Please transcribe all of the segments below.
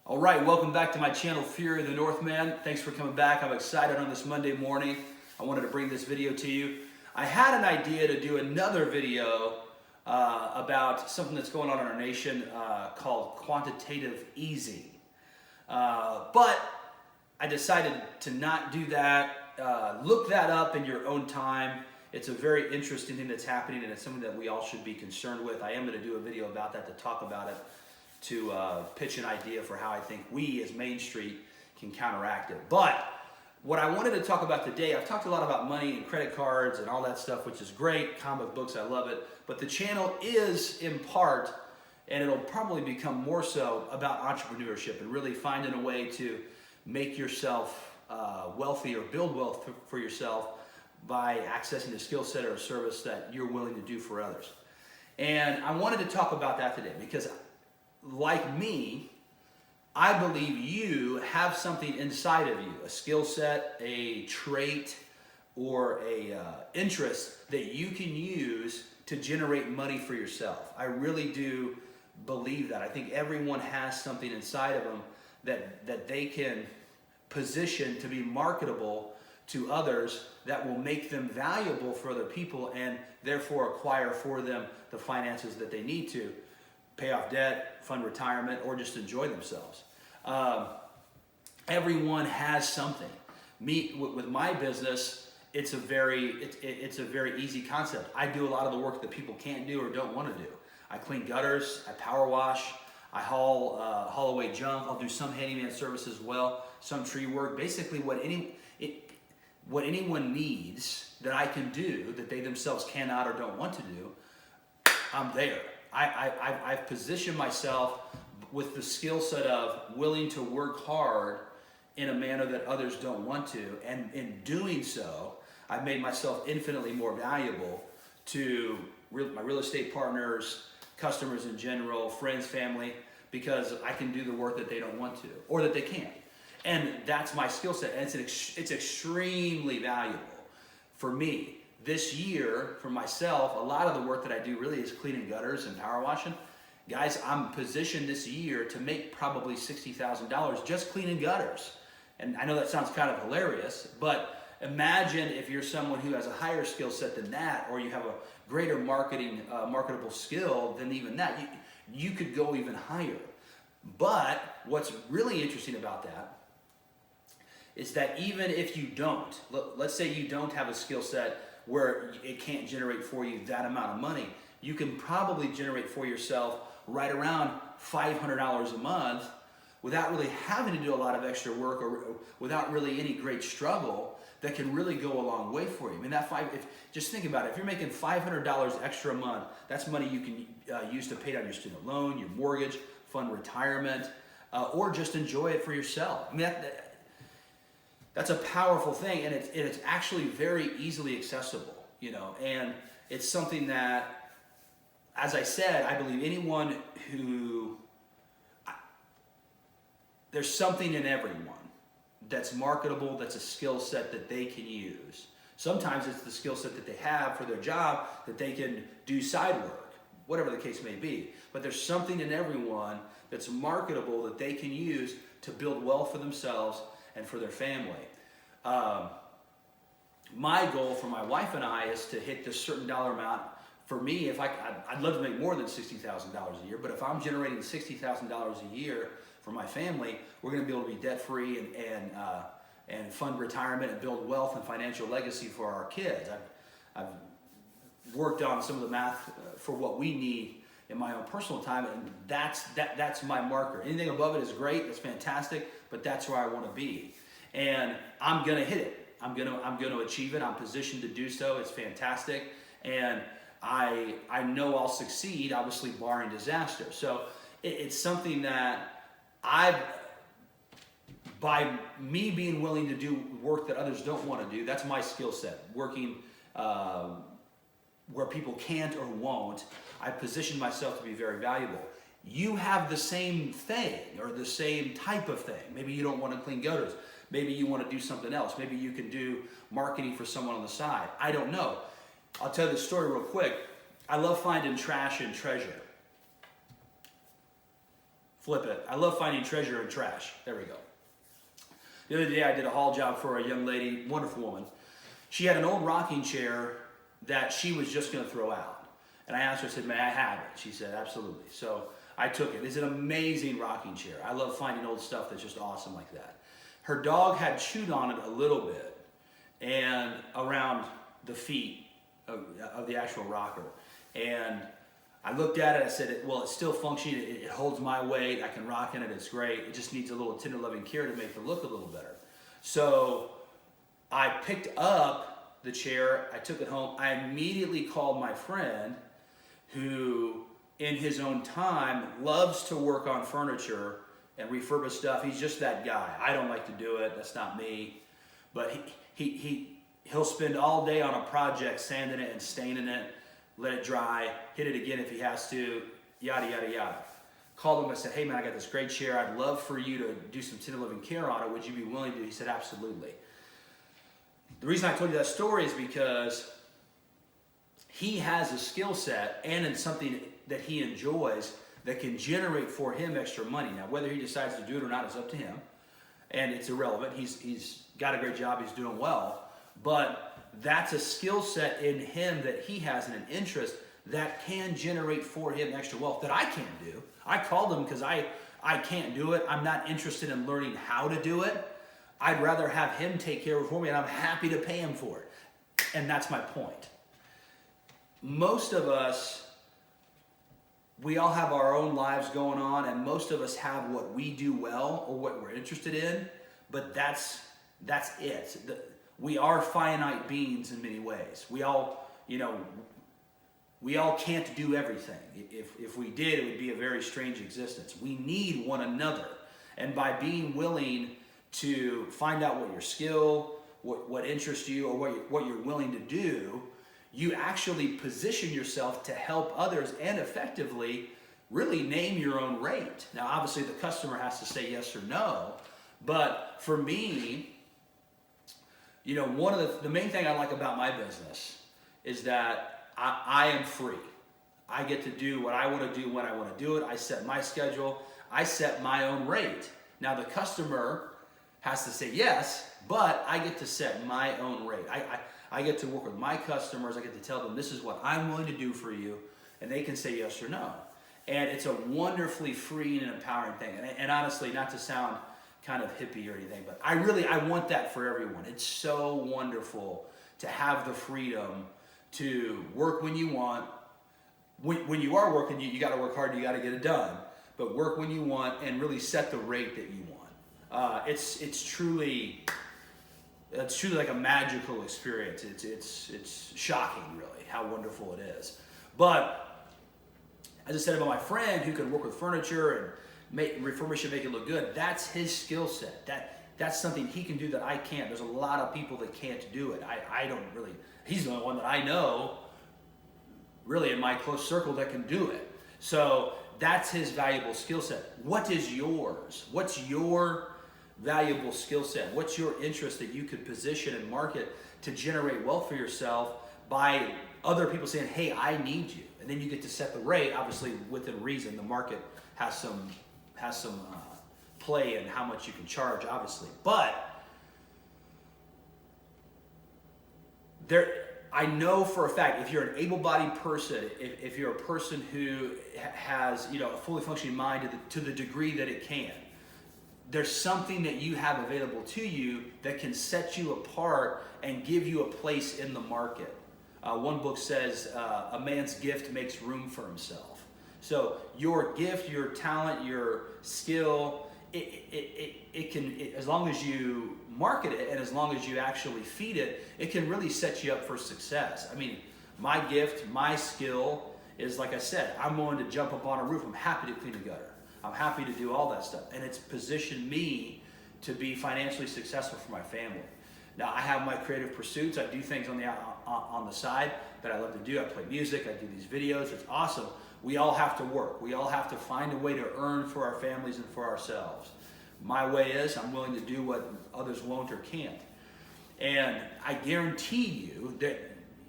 All right, welcome back to my channel, Fury of the Northman. Thanks for coming back. I'm excited on this Monday morning. I wanted to bring this video to you. I had an idea to do another video about something that's going on in our nation called quantitative easing. But I decided to not do that. Look that up in your own time. It's a very interesting thing that's happening, and it's something that we all should be concerned with. I am going to do a video about that to talk about it, to pitch an idea for how I think we as Main Street can counteract it. But what I wanted to talk about today, I've talked a lot about money and credit cards and all that stuff, which is great. Comic books, I love it. But the channel is in part, and it'll probably become more so, about entrepreneurship and really finding a way to make yourself wealthy or build wealth for yourself by accessing a skill set or a service that you're willing to do for others. And I wanted to talk about that today because, like me, I believe you have something inside of you, a skill set, a trait, or a interest that you can use to generate money for yourself. I really do believe that. I think everyone has something inside of them that they can position to be marketable to others that will make them valuable for other people and therefore acquire for them the finances that they need to pay off debt, fund retirement, or just enjoy themselves. Everyone has something. Me, with my business, it's a very easy concept. I do a lot of the work that people can't do or don't want to do. I clean gutters, I power wash, I haul away junk. I'll do some handyman service as well, some tree work. Basically, what anyone needs that I can do that they themselves cannot or don't want to do, I'm there. I've positioned myself with the skill set of willing to work hard in a manner that others don't want to, and in doing so, I've made myself infinitely more valuable to my real estate partners, customers in general, friends, family, because I can do the work that they don't want to or that they can't. And that's my skill set, and it's extremely valuable for me. This year, for myself, a lot of the work that I do really is cleaning gutters and power washing. Guys, I'm positioned this year to make probably $60,000 just cleaning gutters. And I know that sounds kind of hilarious, but imagine if you're someone who has a higher skill set than that, or you have a greater marketable skill than even that. You could go even higher. But what's really interesting about that is that even if you don't, let's say you don't have a skill set where it can't generate for you that amount of money, you can probably generate for yourself right around $500 a month without really having to do a lot of extra work or without really any great struggle. That can really go a long way for you. I mean, just think about it. If you're making $500 extra a month, that's money you can use to pay down your student loan, your mortgage, fund retirement, or just enjoy it for yourself. I mean, that's a powerful thing, and it's actually very easily accessible, and it's something that, as I said, I believe anyone there's something in everyone that's marketable, that's a skill set that they can use. Sometimes it's the skill set that they have for their job that they can do side work, whatever the case may be. But there's something in everyone that's marketable that they can use to build wealth for themselves and for their family. My goal for my wife and I is to hit this certain dollar amount. For me, I'd love to make more than $60,000 a year, but if I'm generating $60,000 a year for my family, we're going to be able to be debt-free and fund retirement and build wealth and financial legacy for our kids. I've worked on some of the math for what we need in my own personal time, and that's my marker. Anything above it is great, that's fantastic, but that's where I want to be. And I'm going to hit it. I'm going to achieve it. I'm positioned to do so. It's fantastic. And I know I'll succeed, obviously barring disaster. So it's something that by me being willing to do work that others don't want to do, that's my skill set. Working where people can't or won't, I position myself to be very valuable. You have the same thing or the same type of thing. Maybe you don't want to clean gutters. Maybe you want to do something else. Maybe you can do marketing for someone on the side. I don't know. I'll tell you the story real quick. I love finding trash and treasure. flip it. I love finding treasure in trash. There we go. The other day I did a haul job for a young lady, wonderful woman. She had an old rocking chair that she was just going to throw out. And I asked her, I said, may I have it? She said, absolutely. So I took it. It's an amazing rocking chair. I love finding old stuff that's just awesome like that. Her dog had chewed on it a little bit and around the feet of the actual rocker. And I looked at it, I said, well, it's still functioning, it holds my weight, I can rock in it, it's great. It just needs a little tender loving care to make it look a little better. So I picked up the chair, I took it home, I immediately called my friend who, in his own time, loves to work on furniture and refurbish stuff. He's just that guy. I don't like to do it, that's not me. But he'll spend all day on a project sanding it and staining it, let it dry, hit it again if he has to, yada, yada, yada. Called him and said, hey man, I got this great chair. I'd love for you to do some tender loving care on it. Would you be willing to? He said, absolutely. The reason I told you that story is because he has a skill set and in something that he enjoys that can generate for him extra money. Now, whether he decides to do it or not is up to him, and it's irrelevant. He's got a great job, he's doing well, but that's a skill set in him that he has and an interest that can generate for him extra wealth that I can't do. I called him because I can't do it. I'm not interested in learning how to do it. I'd rather have him take care of it for me, and I'm happy to pay him for it. And that's my point. Most of us, we all have our own lives going on, and most of us have what we do well or what we're interested in, but that's it. We are finite beings in many ways. We all can't do everything. If we did, it would be a very strange existence. We need one another. And by being willing to find out what your skill, what interests you, or what you're willing to do, you actually position yourself to help others and effectively really name your own rate. Now, obviously, the customer has to say yes or no, but for me, one of the main thing I like about my business is that I am free. I get to do what I want to do when I want to do it. I set my schedule. I set my own rate. Now, the customer has to say yes, but I get to set my own rate. I get to work with my customers. I get to tell them this is what I'm willing to do for you, and they can say yes or no. And it's a wonderfully freeing and empowering thing. And honestly, not to sound kind of hippie or anything, but I want that for everyone. It's so wonderful to have the freedom to work when you want. When you are working, you got to work hard, you got to get it done. But work when you want and really set the rate that you want. It's truly like a magical experience. It's shocking, really, how wonderful it is. But as I said about my friend who can work with furniture and refurbish it, make it look good, that's his skill set. That's something he can do that I can't. There's a lot of people that can't do it. I don't really. He's the only one that I know, really, in my close circle that can do it. So that's his valuable skill set. What is yours? What's your valuable skill set? What's your interest that you could position and market to generate wealth for yourself by other people saying, hey, I need you? And then you get to set the rate, obviously within reason. The market has some play in how much you can charge, obviously. But I know for a fact, if you're an able-bodied person, if you're a person who has a fully functioning mind to the degree that it can, there's something that you have available to you that can set you apart and give you a place in the market. One book says a man's gift makes room for himself. So your gift, your talent, your skill, it can, as long as you market it and as long as you actually feed it, it can really set you up for success. I mean, my gift, my skill is, like I said, I'm willing to jump up on a roof. I'm happy to clean a gutter. I'm happy to do all that stuff. And it's positioned me to be financially successful for my family. Now, I have my creative pursuits. I do things on the side that I love to do. I play music. I do these videos. It's awesome. We all have to work. We all have to find a way to earn for our families and for ourselves. My way is I'm willing to do what others won't or can't. And I guarantee you that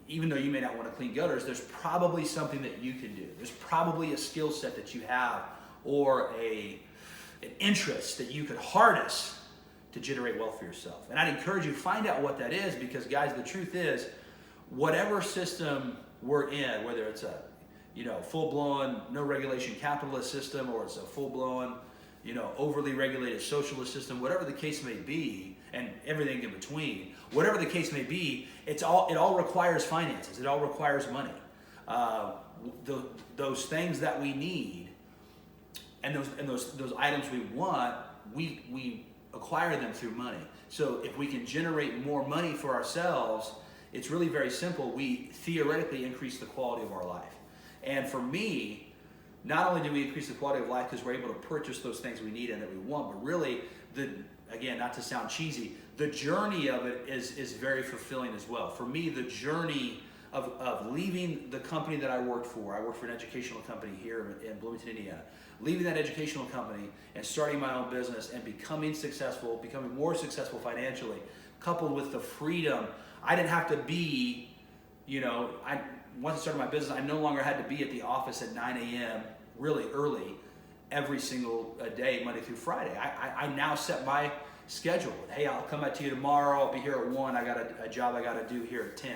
even though you may not want to clean gutters, there's probably something that you can do. There's probably a skill set that you have or a interest that you could harness to generate wealth for yourself. And I'd encourage you to find out what that is, because guys, the truth is, whatever system we're in, whether it's a full-blown no regulation capitalist system, or it's a full-blown overly regulated socialist system, whatever the case may be, and everything in between, whatever the case may be, it all requires finances. It all requires money. Those things that we need, and those items we want, we acquire them through money. So if we can generate more money for ourselves, it's really very simple. We theoretically increase the quality of our life. And for me, not only do we increase the quality of life because we're able to purchase those things we need and that we want, but really, again, not to sound cheesy, the journey of it is very fulfilling as well. For me, the journey of leaving the company that I worked for an educational company here in Bloomington, Indiana, leaving that educational company and starting my own business and becoming more successful financially, coupled with the freedom. I didn't have to be, once I started my business, I no longer had to be at the office at 9 a.m. really early every single day, Monday through Friday. I now set my schedule. Hey, I'll come back to you tomorrow. I'll be here at 1. I got a job I got to do here at 10.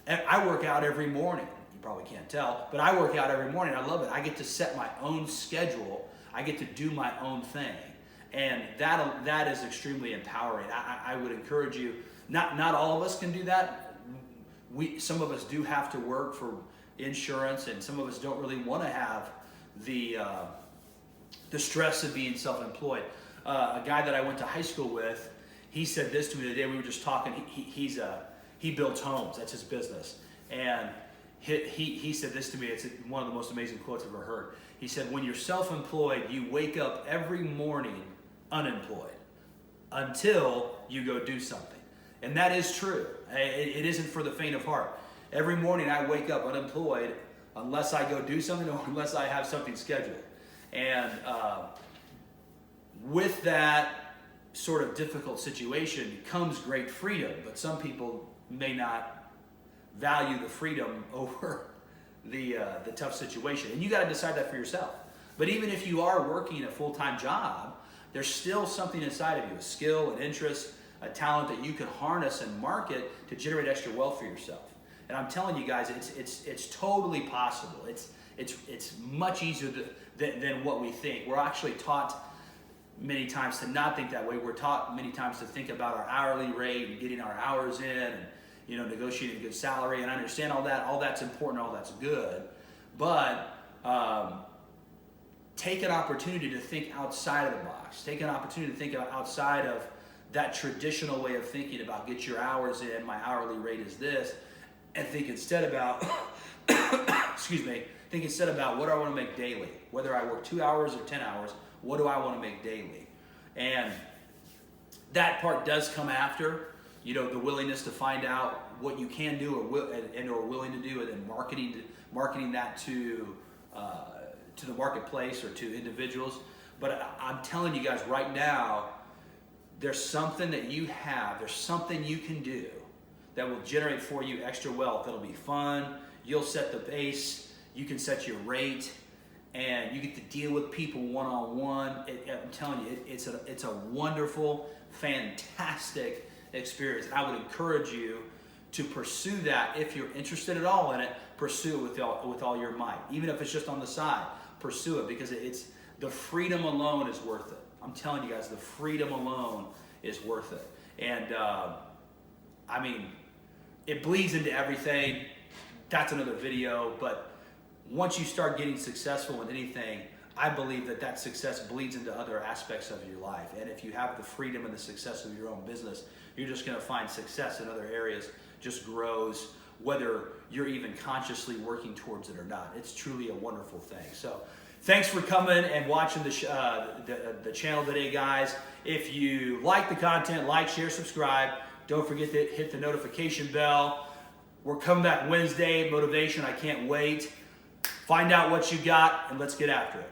And I work out every morning. You probably can't tell, but I work out every morning. I love it. I get to set my own schedule. I get to do my own thing. And that is extremely empowering. I would encourage you, not all of us can do that. Some of us do have to work for insurance, and some of us don't really want to have the stress of being self-employed. A guy that I went to high school with, he said this to me the day we were just talking. He builds homes. That's his business. And he said this to me. It's one of the most amazing quotes I've ever heard. He said, when you're self-employed, you wake up every morning unemployed until you go do something. And that is true. It isn't for the faint of heart. Every morning I wake up unemployed unless I go do something or unless I have something scheduled. And with that sort of difficult situation comes great freedom, but some people may not value the freedom over the tough situation. And you got to decide that for yourself. But even if you are working a full-time job, there's still something inside of you, a skill, an interest, a talent that you can harness and market to generate extra wealth for yourself. And I'm telling you guys, it's totally possible. It's much easier than what we think. We're actually taught many times to not think that way. We're taught many times to think about our hourly rate and getting our hours in, and negotiating a good salary. And I understand all that. All that's important. All that's good. But take an opportunity to think outside of the box. Take an opportunity to think outside of that traditional way of thinking about get your hours in, my hourly rate is this, and think instead about, think instead about what do I want to make daily? Whether I work 2 hours or 10 hours, what do I want to make daily? And that part does come after, the willingness to find out what you can do or willing to do, and then marketing that to the marketplace or to individuals. But I'm telling you guys right now, there's something that you have, there's something you can do that will generate for you extra wealth. That'll be fun. You'll set the pace. You can set your rate, and you get to deal with people one-on-one. I'm telling you, it's a wonderful, fantastic experience. I would encourage you to pursue that. If you're interested at all in it, pursue it with all your might. Even if it's just on the side, pursue it, because it's the freedom alone is worth it. I'm telling you guys, the freedom alone is worth it. And it bleeds into everything. That's another video. But once you start getting successful in anything, I believe that success bleeds into other aspects of your life. And if you have the freedom and the success of your own business, you're just going to find success in other areas just grows, whether you're even consciously working towards it or not. It's truly a wonderful thing. So thanks for coming and watching the channel today, guys. If you like the content, like, share, subscribe. Don't forget to hit the notification bell. We're coming back Wednesday, motivation. I can't wait. Find out what you got, and let's get after it.